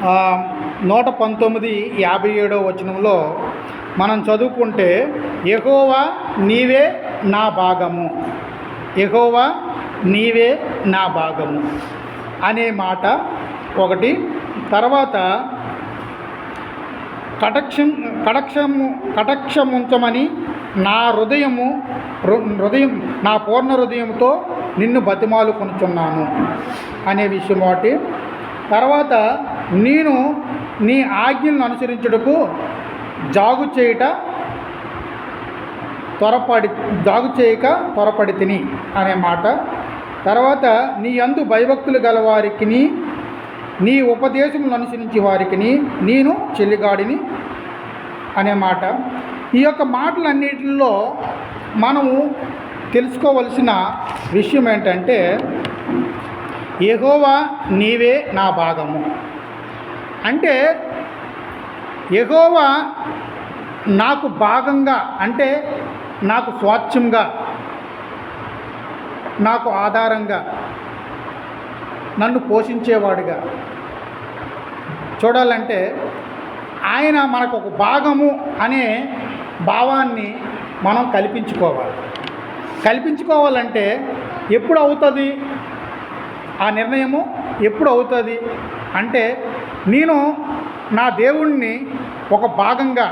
119:57 వచనంలో మనం చదువుకుంటే, యెహోవా నీవే నా భాగము, యెహోవా నీవే నా భాగము అనే మాట ఒకటి. తర్వాత కటాక్షముంచమని నా హృదయం నా పూర్ణ హృదయంతో నిన్ను బతిమాలుకొనుచున్నాను అనే విషయం ఒకటి. తర్వాత నేను నీ ఆజ్ఞలను అనుసరించుటకు జాగు చేయక త్వరపడి తిని అనే మాట. తర్వాత నీ యందు భయభక్తులు గలవారికి, నీ ఉపదేశములను అనుసరించి వారికి నేను చెల్లిగాడిని అనే మాట. ఈ యొక్క మాటలన్నిటిలో మనము తెలుసుకోవలసిన విషయం ఏంటంటే, యెహోవా నీవే నా భాగము అంటే, యెహోవా నాకు భాగంగా అంటే నాకు స్వాస్థ్యంగా, నాకు ఆధారంగా, నన్ను పోషించేవాడుగా చూడాలంటే ఆయన మనకు ఒక భాగము అనే భావాన్ని మనం కల్పించుకోవాలంటే ఎప్పుడు అవుతుంది ఆ నిర్ణయము? ఎప్పుడు అవుతుంది అంటే, నేను నా దేవుణ్ణి ఒక భాగంగా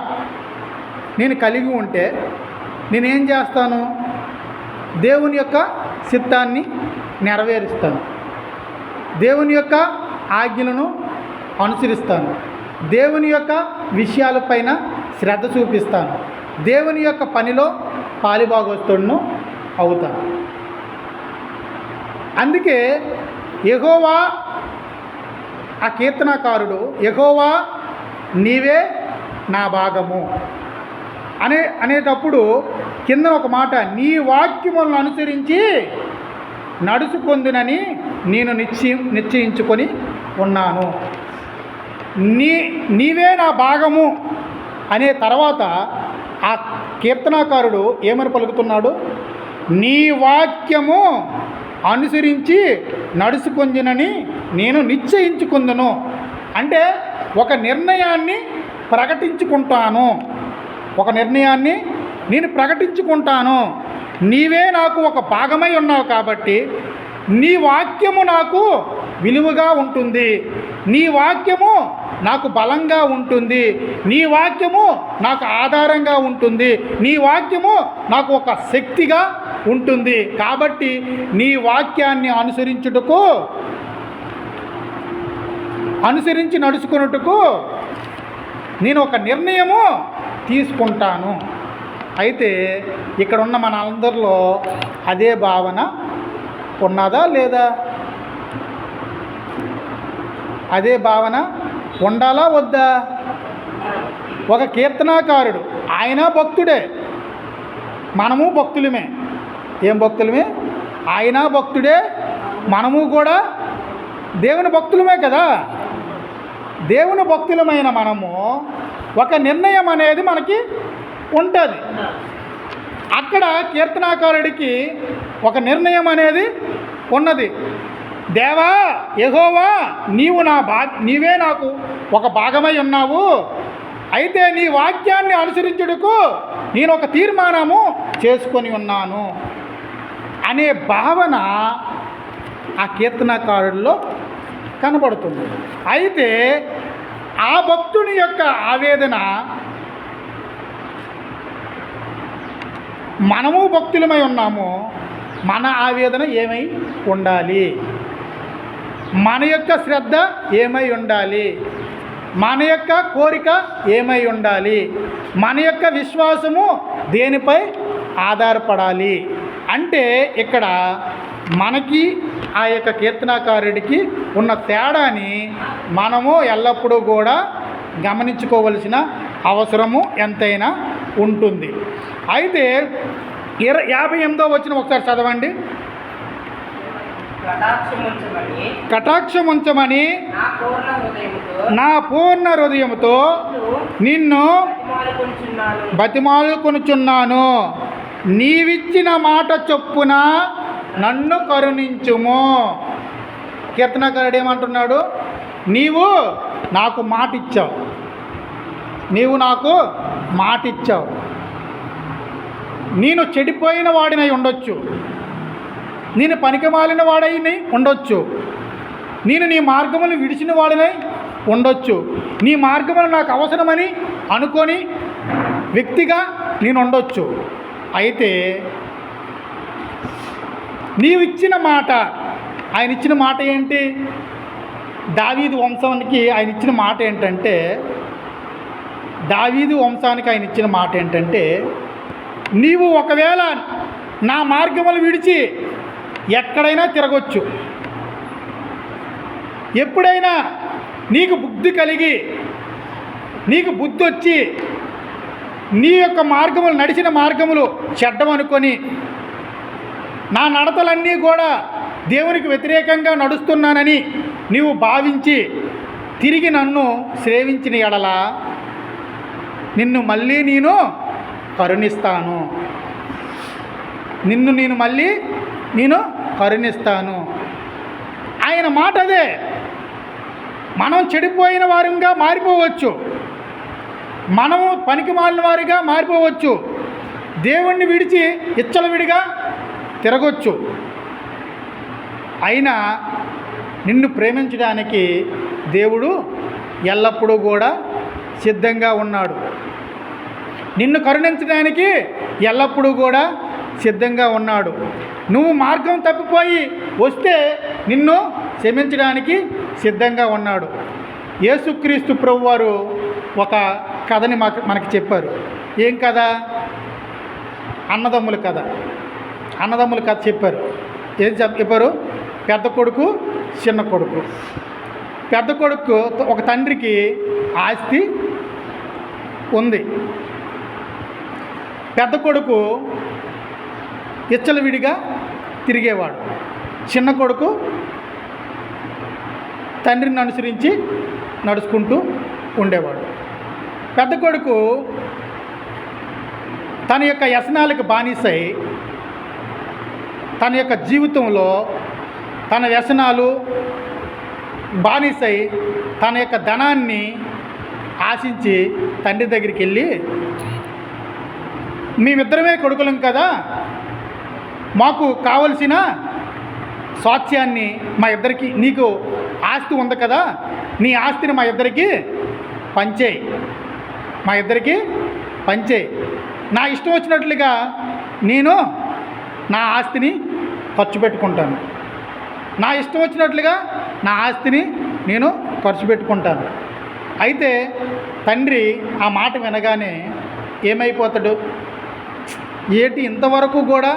నేను కలిగి ఉంటే నేనేం చేస్తాను? దేవుని యొక్క చిత్తాన్ని నెరవేరుస్తాను, దేవుని యొక్క ఆజ్ఞలను అనుసరిస్తాను, దేవుని యొక్క విషయాలపైన శ్రద్ధ చూపిస్తాను, దేవుని యొక్క పనిలో పాలిభాగస్తుడును అవుతాను. అందుకే యెహోవా, ఆ కీర్తనాకారుడు యెహోవా నీవే నా భాగము అనేటప్పుడు కింద ఒక మాట, నీ వాక్యములను అనుసరించి నడుచుకొందునని నేను నిశ్చయించుకొని ఉన్నాను. నీవే నా భాగము అనే తర్వాత ఆ కీర్తనాకారుడు ఏమని పలుకుతున్నాడు? నీ వాక్యము అనుసరించి నడుచుకొందునని నేను నిశ్చయించుకుందును అంటే ఒక నిర్ణయాన్ని ప్రకటించుకుంటాను. నీవే నాకు ఒక భాగమై ఉన్నావు కాబట్టి నీ వాక్యము నాకు విలువగా ఉంటుంది, నీ వాక్యము నాకు బలంగా ఉంటుంది, నీ వాక్యము నాకు ఆధారంగా ఉంటుంది, నీ వాక్యము నాకు ఒక శక్తిగా ఉంటుంది. కాబట్టి నీ వాక్యాన్ని అనుసరించి నడుచుకున్నట్టుకు నేను ఒక నిర్ణయము తీసుకుంటాను. అయితే ఇక్కడ ఉన్న మన అందరిలో అదే భావన ఉన్నదా లేదా? అదే భావన ఉండాలా వద్దా? ఒక కీర్తనాకారుడు, ఆయన భక్తుడే, మనము భక్తులమే. ఏం భక్తులమే? ఆయన భక్తుడే, మనము కూడా దేవుని భక్తులమే కదా. దేవుని భక్తులమైన మనము ఒక నిర్ణయం అనేది మనకి ఉంటుంది. అక్కడ కీర్తనాకారుడికి ఒక నిర్ణయం అనేది ఉన్నది. దేవా యెహోవా నీవే నాకు ఒక భాగమై ఉన్నావు, అయితే నీ వాక్యాన్ని అనుసరించుటకు నేను ఒక తీర్మానము చేసుకొని ఉన్నాను అనే భావన ఆ కీర్తనాకారుడిలో కనబడుతుంది. అయితే ఆ భక్తుని యొక్క ఆవేదన, మనము భక్తులమై ఉన్నాము, మన ఆవేదన ఏమై ఉండాలి? మన యొక్క శ్రద్ధ ఏమై ఉండాలి? మన యొక్క కోరిక ఏమై ఉండాలి? మన యొక్క విశ్వాసము దేనిపై ఆధారపడాలి? అంటే ఇక్కడ మనకి ఆ యొక్క కీర్తనాకారుడికి ఉన్న తేడాని మనము ఎల్లప్పుడూ కూడా గమనించుకోవలసిన అవసరము ఎంతైనా ఉంటుంది. అయితే 58వ వచనం ఒకసారి చదవండి. కటాక్షముంచమని నా పూర్ణ హృదయముతో నిన్ను బతిమాలుకొనుచున్నాను, నీవిచ్చిన మాట చొప్పున నన్ను కరుణించుము. కీర్తనకారుడు ఏమంటున్నాడు? నీవు నాకు మాట ఇచ్చావు, నీవు నాకు మాట ఇచ్చావు. నేను చెడిపోయిన వాడినై ఉండొచ్చు, నేను పనికిమాలిన వాడైన ఉండొచ్చు, నేను నీ మార్గములు విడిచిన వాడినై ఉండొచ్చు, నీ మార్గములు నాకు అవసరమని అనుకొని వ్యక్తిగా నేను ఉండొచ్చు. అయితే నీవు ఇచ్చిన మాట, ఆయన ఇచ్చిన మాట ఏంటి? దావీదు వంశానికి ఆయన ఇచ్చిన మాట ఏంటంటే, దావీదు వంశానికి ఆయన ఇచ్చిన మాట ఏంటంటే, నీవు ఒకవేళ నా మార్గములు విడిచి ఎక్కడైనా తిరగొచ్చు, ఎప్పుడైనా నీకు బుద్ధి కలిగి నీకు బుద్ధి వచ్చి నీ యొక్క మార్గములు నడిచిన మార్గములు చెడ్డమనుకొని నా నడతలన్నీ కూడా దేవునికి వ్యతిరేకంగా నడుస్తున్నానని నీవు భావించి తిరిగి నన్ను సేవించిన ఎడల నిన్ను మళ్ళీ నేను కరుణిస్తాను, నిన్ను నేను మళ్ళీ నేను కరుణిస్తాను. ఆయన మాట అదే. మనం చెడిపోయిన వారిగా మారిపోవచ్చు, మనము పనికి మాలిన వారిగా మారిపోవచ్చు, దేవుణ్ణి విడిచి ఇచ్చలవిడిగా తిరగొచ్చు. అయినా నిన్ను ప్రేమించడానికి దేవుడు ఎల్లప్పుడూ కూడా సిద్ధంగా ఉన్నాడు, నిన్ను కరుణించడానికి ఎల్లప్పుడూ కూడా సిద్ధంగా ఉన్నాడు. నువ్వు మార్గం తప్పిపోయి వస్తే నిన్ను క్షమించడానికి సిద్ధంగా ఉన్నాడు. యేసుక్రీస్తు ప్రభువారు ఒక కథని మనకి చెప్పారు. ఏం కథ? అన్నదమ్ముల కథ. అన్నదమ్ముల కథ చెప్పారు. ఏం చెప్పారు? పెద్ద కొడుకు, చిన్న కొడుకు. పెద్ద కొడుకు ఒక తండ్రికి ఆస్తి ఉంది. పెద్ద కొడుకు ఇచ్చలవిడిగా తిరిగేవాడు, చిన్న కొడుకు తండ్రిని అనుసరించి నడుచుకుంటూ ఉండేవాడు. పెద్ద కొడుకు తన యొక్క వ్యసనాలకు బానిసై తన యొక్క జీవితంలో తన వ్యసనాలు బానిసై తన యొక్క ధనాన్ని ఆశించి తండ్రి దగ్గరికి వెళ్ళి, మేమిద్దరమే కొడుకులం కదా, మాకు కావలసిన స్వాస్థ్యాన్ని మా ఇద్దరికి, నీకు ఆస్తి ఉంది కదా, నీ ఆస్తిని మా ఇద్దరికి పంచేయి, మా ఇద్దరికి పంచేయి. నా ఇష్టం వచ్చినట్లుగా నేను నా ఆస్తిని ఖర్చు పెట్టుకుంటాను, నా ఇష్టం వచ్చినట్లుగా నా ఆస్తిని నేను ఖర్చు పెట్టుకుంటాను. అయితే తండ్రి ఆ మాట వినగానే ఏమైపోతాడు? ఏంటి ఇంతవరకు కూడా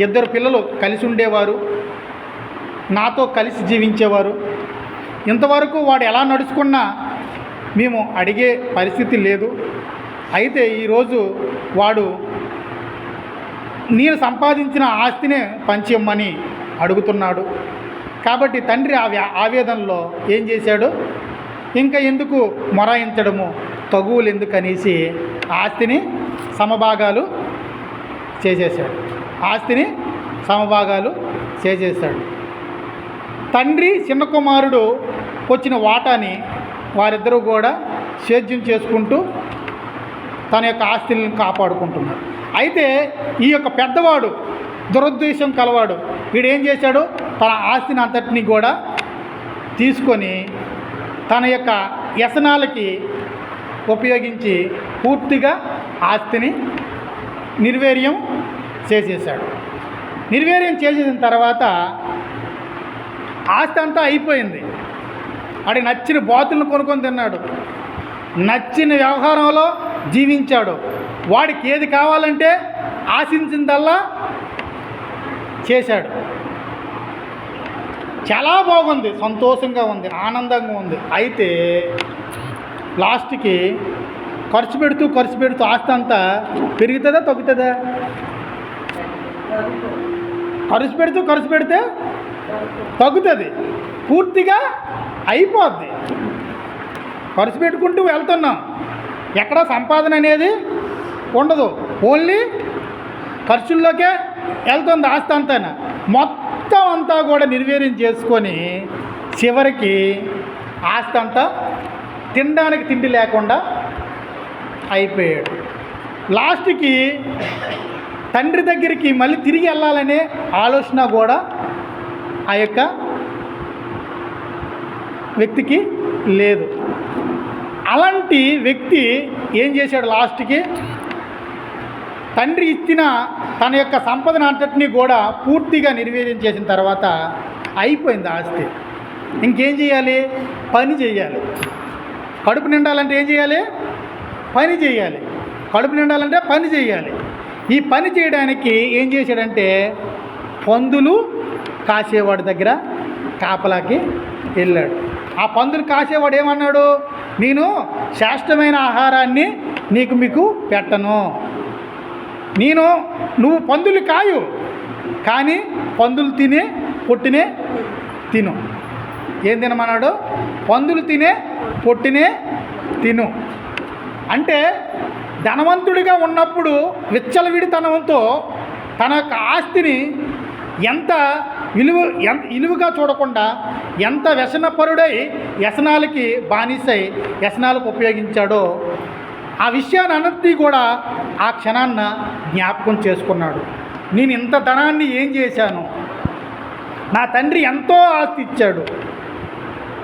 ఇద్దరు పిల్లలు కలిసి ఉండేవారు, నాతో కలిసి జీవించేవారు, ఇంతవరకు వాడు ఎలా నడుచుకున్నా మేము అడిగే పరిస్థితి లేదు. అయితే ఈరోజు వాడు నేను సంపాదించిన ఆస్తినే పంచిమ్మని అడుగుతున్నాడు. కాబట్టి తండ్రి ఆవేదనలో ఏం చేశాడు? ఇంకా ఎందుకు మొరాయించడము, తగువులు ఎందుకు అనేసి ఆస్తిని సమభాగాలు చేసేసాడు. ఆస్తిని సమభాగాలు చేసేసాడు. తండ్రి చిన్న కుమారుడు వచ్చిన వాటాని వారిద్దరూ కూడా సేద్యం చేసుకుంటూ తన యొక్క ఆస్తిని కాపాడుకుంటున్నారు. అయితే ఈ యొక్క పెద్దవాడు దురుద్దేశం కలవాడు, వీడేం చేశాడు? తన ఆస్తిని అంతటినీ కూడా తీసుకొని తన యొక్క వ్యసనాలకి ఉపయోగించి పూర్తిగా ఆస్తిని నిర్వీర్యం చేసేసాడు. నిర్వీర్యం చేసేసిన తర్వాత ఆస్తి అంతా అయిపోయింది. వాడికి నచ్చిన బాతులను కొనుక్కొని తిన్నాడు, నచ్చిన వ్యవహారంలో జీవించాడు. వాడికి ఏది కావాలంటే ఆశించిందల్లా చేశాడు. చాలా బాగుంది, సంతోషంగా ఉంది, ఆనందంగా ఉంది. అయితే లాస్ట్కి ఖర్చు పెడుతూ ఆస్తి అంతా పెరుగుతుందా తగ్గుతుందా? ఖర్చు పెడితే తగ్గుతుంది, పూర్తిగా అయిపోద్ది. ఖర్చు పెట్టుకుంటూ వెళ్తున్నాం, ఎక్కడ సంపాదన అనేది ఉండదు, ఓన్లీ ఖర్చుల్లోకే వెళ్తుంది ఆస్తి అంతా. మొత్తం అంతా కూడా నిర్వీర్యం చేసుకొని చివరికి ఆస్తి అంతా తినడానికి తిండి లేకుండా అయిపోయాడు. లాస్ట్కి తండ్రి దగ్గరికి మళ్ళీ తిరిగి వెళ్ళాలనే ఆలోచన కూడా ఆ యొక్క వ్యక్తికి లేదు. అలాంటి వ్యక్తి ఏం చేశాడు, లాస్ట్కి తండ్రి ఇచ్చిన తన యొక్క సంపదను అంతటినీ కూడా పూర్తిగా నిర్వీర్యం చేసిన తర్వాత అయిపోయింది ఆస్తి. ఇంకేం చేయాలి? పని చేయాలి. కడుపు నిండాలంటే ఏం చేయాలి? పని చేయాలి. కడుపు నిండాలంటే పని చేయాలి. ఈ పని చేయడానికి ఏం చేశాడంటే పందులు కాసేవాడి దగ్గర కాపలాకి వెళ్ళాడు. ఆ పందులు కాసేవాడు ఏమన్నాడు, నేను శ్రేష్టమైన ఆహారాన్ని మీకు పెట్టను, నువ్వు పందులు కాయు, కానీ పందులు తినే పొట్టినే తిను. ఏం తినమన్నాడు? పందులు తినే పొట్టినే తిను. అంటే ధనవంతుడిగా ఉన్నప్పుడు విచ్చలవిడితనంతో తన యొక్క ఆస్తిని ఎంత ఇలువుగా చూడకుండా ఎంత వ్యసనపరుడై వ్యసనాలకి బానిసై వ్యసనాలకు ఉపయోగించాడో ఆ విషయాన్ని అన్నిటినీ కూడా ఆ క్షణాన్న జ్ఞాపకం చేసుకున్నాడు. నేను ఇంత ధనాన్ని ఏం చేశాను? నా తండ్రి ఎంతో ఆస్తి ఇచ్చాడు.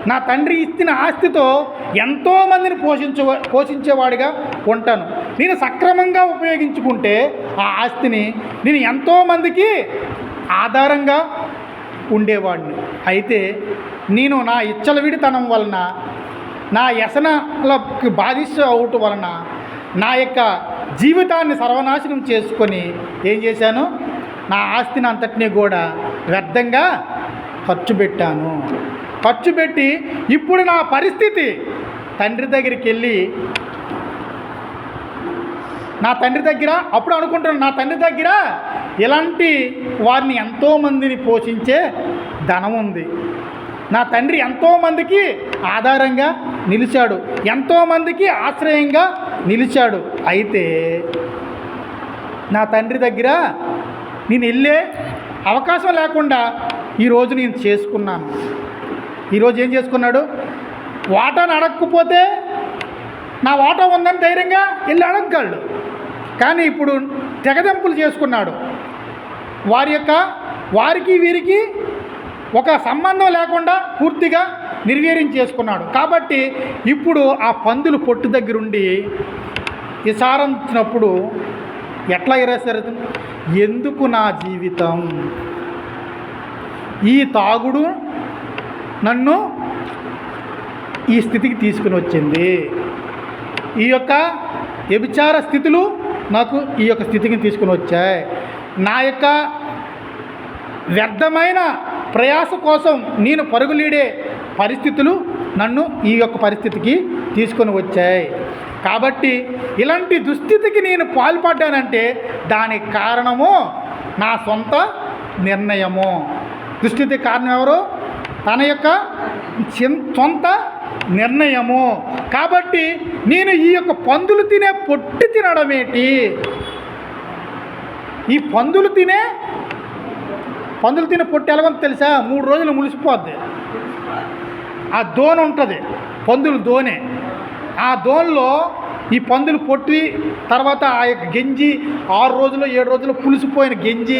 నా తండ్రి ఇచ్చిన ఆస్తితో ఎంతోమందిని పోషించేవాడిగా ఉంటాను. నేను సక్రమంగా ఉపయోగించుకుంటే ఆ ఆస్తిని నేను ఎంతోమందికి ఆధారంగా ఉండేవాడిని. అయితే నేను నా ఇచ్చలవిడితనం వలన, నా వ్యసనాలకు బాధిత అవటం వలన నా యొక్క జీవితాన్ని సర్వనాశనం చేసుకొని ఏం చేశాను? నా ఆస్తిని అంతటినీ కూడా వ్యర్థంగా ఖర్చు పెట్టాను. ఖర్చు పెట్టి ఇప్పుడు నా పరిస్థితి తండ్రి దగ్గరికి వెళ్ళి నా తండ్రి దగ్గర అప్పుడు అనుకుంటున్నాను, నా తండ్రి దగ్గర ఇలాంటి వారిని ఎంతోమందిని పోషించే ధనం ఉంది. నా తండ్రి ఎంతోమందికి ఆధారంగా నిలిచాడు, ఎంతోమందికి ఆశ్రయంగా నిలిచాడు. అయితే నా తండ్రి దగ్గర నేను వెళ్ళే అవకాశం లేకుండా ఈరోజు నేను చేసుకున్నాను. ఈరోజు ఏం చేసుకున్నాడు? వాటాను అడగకపోతే నా వాటా ఉందని ధైర్యంగా వెళ్ళి అడగగలడు. కానీ ఇప్పుడు తెగదెంపులు చేసుకున్నాడు. వారికి వీరికి ఒక సంబంధం లేకుండా పూర్తిగా నిర్వీర్యం చేసుకున్నాడు. కాబట్టి ఇప్పుడు ఆ పందులు పొట్టు దగ్గరుండి విచారం ఇచ్చినప్పుడు ఎట్లా ఇరేసారు? ఎందుకు నా జీవితం? ఈ తాగుడు నన్ను ఈ స్థితికి తీసుకుని వచ్చింది. ఈ యొక్క వ్యభిచార స్థితులు నాకు ఈ యొక్క స్థితికి తీసుకుని వచ్చాయి. నా యొక్క వ్యర్థమైన ప్రయాస కోసం నేను పరుగులీడే పరిస్థితులు నన్ను ఈ యొక్క పరిస్థితికి తీసుకొని వచ్చాయి. కాబట్టి ఇలాంటి దుస్థితికి నేను పాల్పడ్డానంటే దానికి కారణము నా సొంత నిర్ణయము. దుస్థితికి కారణం ఎవరు? తన యొక్క సొంత నిర్ణయము. కాబట్టి నేను ఈ యొక్క పందులు తినే పొట్టు తినడం ఏంటి? ఈ పందులు తినే పొట్టు ఎలాగొంత తెలుసా? 3 రోజులు ములిసిపోద్ది. ఆ దోణ ఉంటుంది, పందులు దోణే. ఆ దోణలో ఈ పందులు పొట్టి తర్వాత ఆ యొక్క గంజి 6 రోజులు 7 రోజులు పులిసిపోయిన గంజి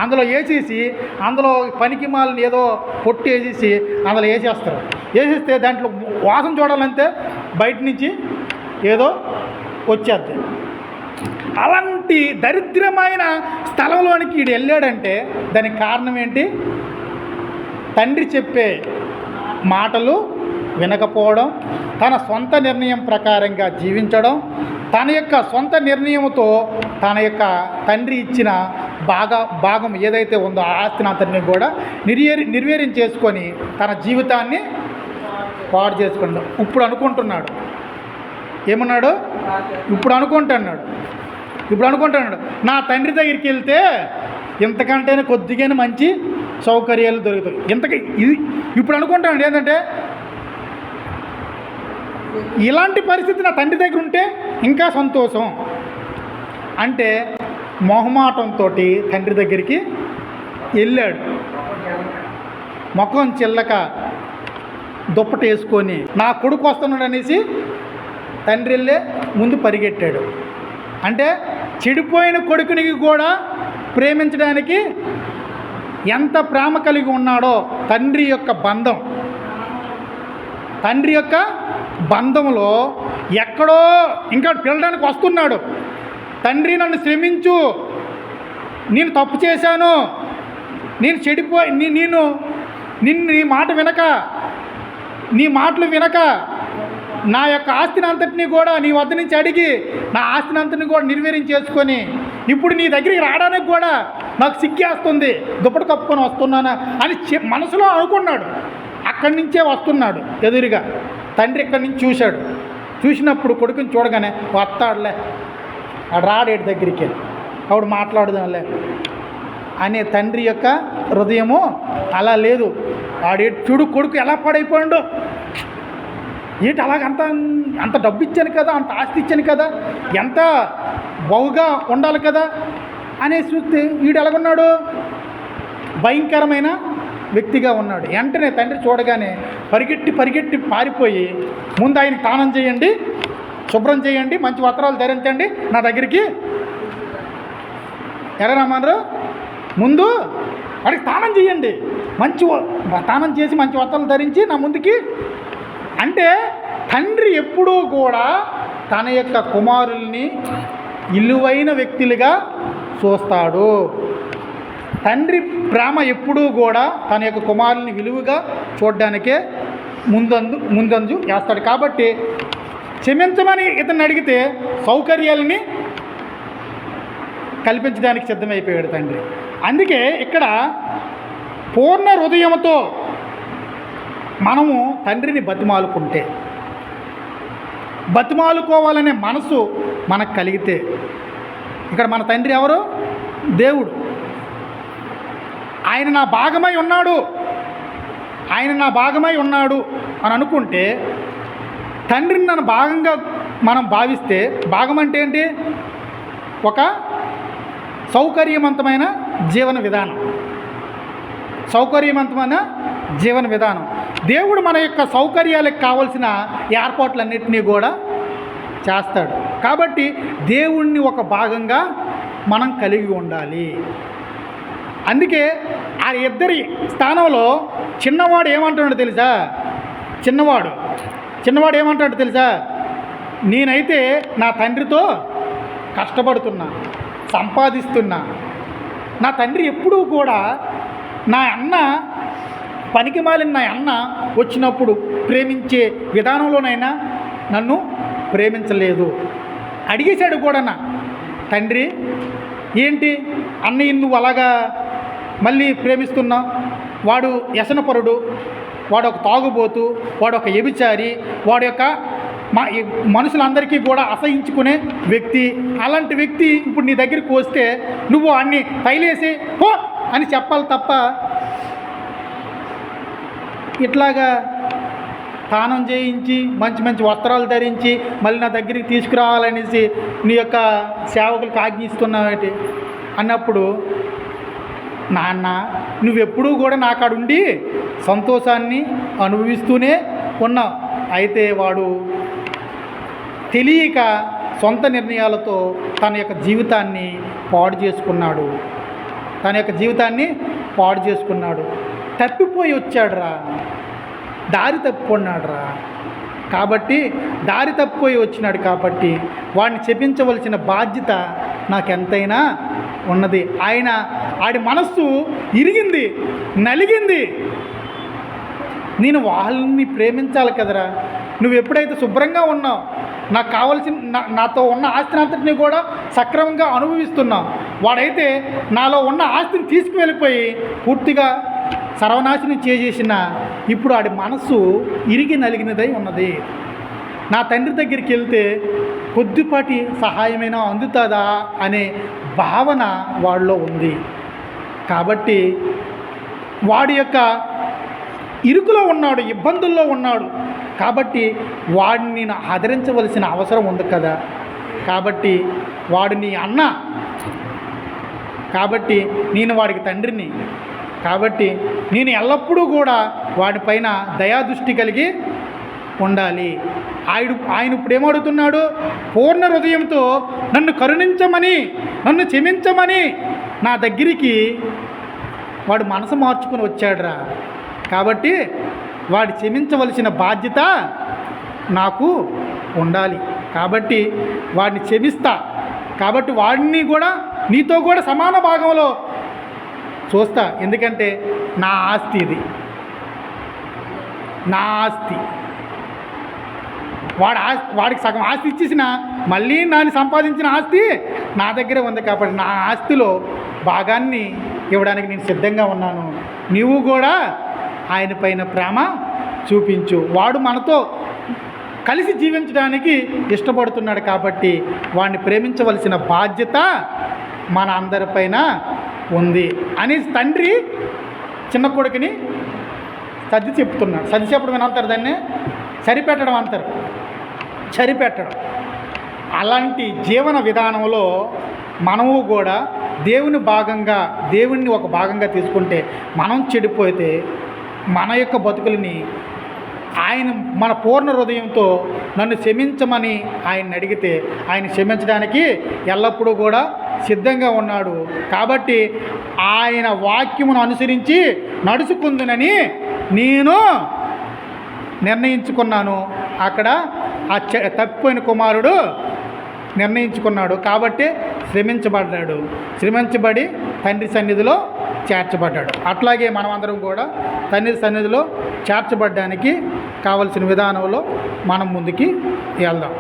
అందులో వేసేసి అందులో పనికి మాలని ఏదో పొట్టు వేసేసి అందులో వేసేస్తారు. వేసేస్తే దాంట్లో వాసన చూడాలంటే బయట నుంచి ఏదో వచ్చేద్ది. అలాంటి దరిద్రమైన స్థలంలోనికి వీడు వెళ్ళాడంటే దానికి కారణం ఏంటి? తండ్రి చెప్పే మాటలు వినకపోవడం, తన సొంత నిర్ణయం ప్రకారంగా జీవించడం, తన యొక్క సొంత నిర్ణయంతో తన యొక్క తండ్రి ఇచ్చిన భాగం ఏదైతే ఉందో ఆ ఆస్తిని అంతటిని కూడా నిర్వీర్యం చేసుకొని తన జీవితాన్ని పాడు చేసుకున్నాడు. ఇప్పుడు అనుకుంటున్నాడు ఏమన్నాడు? ఇప్పుడు అనుకుంటున్నాడు నా తండ్రి దగ్గరికి వెళ్తే ఇంతకంటేనే కొద్దిగానే మంచి సౌకర్యాలు దొరుకుతాయి. ఇప్పుడు అనుకుంటున్నాడు ఏంటంటే ఇలాంటి పరిస్థితి నా తండ్రి దగ్గర ఉంటే ఇంకా సంతోషం అంటే మొహమాటంతో తండ్రి దగ్గరికి వెళ్ళాడు. ముఖం చిల్లక దుప్పటి వేసుకొని నా కొడుకు వస్తున్నాడు అనేసి తండ్రి వెళ్ళే ముందు పరిగెట్టాడు. అంటే చెడిపోయిన కొడుకుని కూడా ప్రేమించడానికి ఎంత ప్రేమ కలిగి ఉన్నాడో తండ్రి యొక్క బంధం. తండ్రి యొక్క బంధంలో ఎక్కడో ఇంకా పిలడానికి వస్తున్నాడు. తండ్రి నన్ను శ్రమించు, నేను తప్పు చేశాను, నేను చెడిపోయి నిన్ను నీ మాట వినక, నీ మాటలు వినక నా యొక్క ఆస్తిని అంతటినీ కూడా నీ వద్ద నుంచి అడిగి నా ఆస్తిని అంతటిని కూడా నిర్వీర్యం చేసుకొని ఇప్పుడు నీ దగ్గరికి రావడానికి కూడా నాకు సిగ్గేస్తుంది, దుప్పటి కప్పుకొని వస్తున్నానా అని మనసులో అనుకున్నాడు. అక్కడి నుంచే వస్తున్నాడు ఎదురుగా. తండ్రి ఇక్కడి నుంచి చూశాడు. చూసినప్పుడు కొడుకుని చూడగానే వస్తాడులే, ఆడు రాడేటి దగ్గరికి, ఆవిడ మాట్లాడుదాంలే అనే తండ్రి యొక్క హృదయము అలా లేదు. ఆడే చూడు కొడుకు ఎలా పాడైపోయాడు, ఏంటి అలాగంత అంత డబ్బు ఇచ్చాను కదా, అంత ఆస్తి ఇచ్చాను కదా, ఎంత బాగుగా ఉండాలి కదా అనేసి చూస్తే వీడు ఎలాగున్నాడు, భయంకరమైన వ్యక్తిగా ఉన్నాడు. వెంటనే తండ్రి చూడగానే పరిగెట్టి పారిపోయి ముందు ఆయన స్నానం చేయండి, శుభ్రం చేయండి, మంచి వస్త్రాలు ధరించండి, నా దగ్గరికి ఎలా రమ్మన్నారు, ముందు వాడికి స్నానం చేయండి, మంచి స్నానం చేసి మంచి వస్త్రాలు ధరించి నా ముందుకి. అంటే తండ్రి ఎప్పుడూ కూడా తన యొక్క కుమారుల్ని విలువైన వ్యక్తులుగా చూస్తాడు. తండ్రి ప్రేమ ఎప్పుడూ కూడా తన యొక్క కుమారుల్ని విలువగా చూడడానికే ముందంజు వేస్తాడు. కాబట్టి క్షమించమని ఇతన్ని అడిగితే సౌకర్యాలని కల్పించడానికి సిద్ధమైపోయాడు తండ్రి. అందుకే ఇక్కడ పూర్ణ హృదయంతో మనము తండ్రిని బతిమాలుకోవాలనే మనసు మనకు కలిగితే, ఇక్కడ మన తండ్రి ఎవరు, దేవుడు. ఆయన నా భాగమై ఉన్నాడు అని అనుకుంటే, తండ్రిని నన్ను భాగంగా మనం భావిస్తే, భాగం అంటే ఏంటి, ఒక సౌకర్యవంతమైన జీవన విధానం. దేవుడు మన యొక్క సౌకర్యాలకు కావలసిన ఏర్పాట్లన్నింటినీ కూడా చేస్తాడు. కాబట్టి దేవుణ్ణి ఒక భాగంగా మనం కలిగి ఉండాలి. అందుకే ఆ ఇద్దరి స్థానంలో చిన్నవాడు ఏమంటాడో తెలుసా, చిన్నవాడు ఏమంటాడో తెలుసా, నేనైతే నా తండ్రితో కష్టపడుతున్నా, సంపాదిస్తున్నా, నా తండ్రి ఎప్పుడూ కూడా నా అన్న పనికిమాలిన నా అన్న వచ్చినప్పుడు ప్రేమించే విధానంలోనైనా నన్ను ప్రేమించలేదు. అడిగేశాడు కూడా నా తండ్రి, ఏంటి అన్నయ్య నువ్వు అలాగా మళ్ళీ ప్రేమిస్తున్నావు, వాడు వ్యసనపరుడు, వాడు ఒక తాగుబోతు, వాడు ఒక వ్యభిచారి, వాడు యొక్క మనుషులందరికీ కూడా అసహించుకునే వ్యక్తి, అలాంటి వ్యక్తి ఇప్పుడు నీ దగ్గరికి వస్తే నువ్వు అన్ని తైలేసి పో అని చెప్పాలి తప్ప ఇట్లాగా స్నానం చేయించి మంచి మంచి వస్త్రాలు ధరించి మళ్ళీ నా దగ్గరికి తీసుకురావాలనేసి నీ యొక్క సేవకులకు ఆజ్ఞిస్తున్నావేంటి అన్నప్పుడు, నాన్న నువ్వెప్పుడూ కూడా నాకాడుండి సంతోషాన్ని అనుభవిస్తూనే ఉన్నావు. అయితే వాడు తెలియక సొంత నిర్ణయాలతో తన యొక్క జీవితాన్ని పాడు చేసుకున్నాడు. తప్పిపోయి వచ్చాడురా, దారి తప్పుకున్నాడురా. కాబట్టి దారి తప్పిపోయి వచ్చినాడు కాబట్టి వాడిని చెప్పించవలసిన బాధ్యత నాకెంతైనా ఉన్నది. ఆడి మనస్సు ఇరిగింది, నలిగింది. నేను వాళ్ళని ప్రేమించాలి కదరా. నువ్వు ఎప్పుడైతే శుభ్రంగా ఉన్నావు, నాకు కావలసిన నాతో ఉన్న ఆస్తిని అంతటినీ కూడా సక్రమంగా అనుభవిస్తున్నావు, వాడైతే నాలో ఉన్న ఆస్తిని తీసుకువెళ్ళిపోయి పూర్తిగా సర్వనాశనం చేసేసిన ఇప్పుడు ఆడి మనస్సు ఇరిగి నలిగినదై ఉన్నది. నా తండ్రి దగ్గరికి వెళ్తే కొద్దిపాటి సహాయమైనా అందుతుందా అనే భావన వాడిలో ఉంది. కాబట్టి వాడి యొక్క ఇరుకులో ఉన్నాడు, ఇబ్బందుల్లో ఉన్నాడు. కాబట్టి వాడిని నేను ఆదరించవలసిన అవసరం ఉంది కదా. కాబట్టి వాడు నీ అన్న, కాబట్టి నేను వాడికి తండ్రిని, కాబట్టి నేను ఎల్లప్పుడూ కూడా వాడిపైన దయాదృష్టి కలిగి ఉండాలి. ఆయన ఇప్పుడు ఏమడుగుతున్నాడు? పూర్ణ హృదయంతో నన్ను కరుణించమని, నన్ను క్షమించమని నా దగ్గరికి వాడు మనసు మార్చుకొని వచ్చాడురా. కాబట్టి వాడు క్షమించవలసిన బాధ్యత నాకు ఉండాలి. కాబట్టి వాడిని క్షమిస్తా. కాబట్టి వాడిని కూడా నీతో కూడా సమాన భాగంలో చూస్తా. ఎందుకంటే నా ఆస్తి ఇది, నా ఆస్తి. వాడికి సగం ఆస్తి ఇచ్చేసిన మళ్ళీ నాని సంపాదించిన ఆస్తి నా దగ్గరే ఉంది. కాబట్టి నా ఆస్తిలో భాగాన్ని ఇవ్వడానికి నేను సిద్ధంగా ఉన్నాను. నీవు కూడా ఆయన పైన ప్రేమ చూపించు. వాడు మనతో కలిసి జీవించడానికి ఇష్టపడుతున్నాడు. కాబట్టి వాడిని ప్రేమించవలసిన బాధ్యత మన అందరిపైన ఉంది అని తండ్రి చిన్న కొడుకుని సర్ది చెప్తున్నాడు. సర్ది చెప్పడం ఏమంటారు? దాన్ని సరిపెట్టడం అంటారు. సరిపెట్టడం. అలాంటి జీవన విధానంలో మనము కూడా దేవుణ్ణి ఒక భాగంగా తీసుకుంటే, మనం చెడిపోతే మన యొక్క బతుకుల్ని ఆయన మన పూర్ణ హృదయంతో నన్ను క్షమించమని ఆయన అడిగితే ఆయన క్షమించడానికి ఎల్లప్పుడూ కూడా సిద్ధంగా ఉన్నాడు. కాబట్టి ఆయన వాక్యమును అనుసరించి నడుచుకుందునని నేను నిర్ణయించుకున్నాను. అక్కడ ఆ తప్పిపోయిన కుమారుడు నిర్ణయించుకున్నాడు. కాబట్టి శ్రమించబడి తండ్రి సన్నిధిలో చేర్చబడ్డాడు. అట్లాగే మనమందరం కూడా తండ్రి సన్నిధిలో చేర్చబడ్డానికి కావలసిన విధానంలో మనం ముందుకి వెళ్దాం.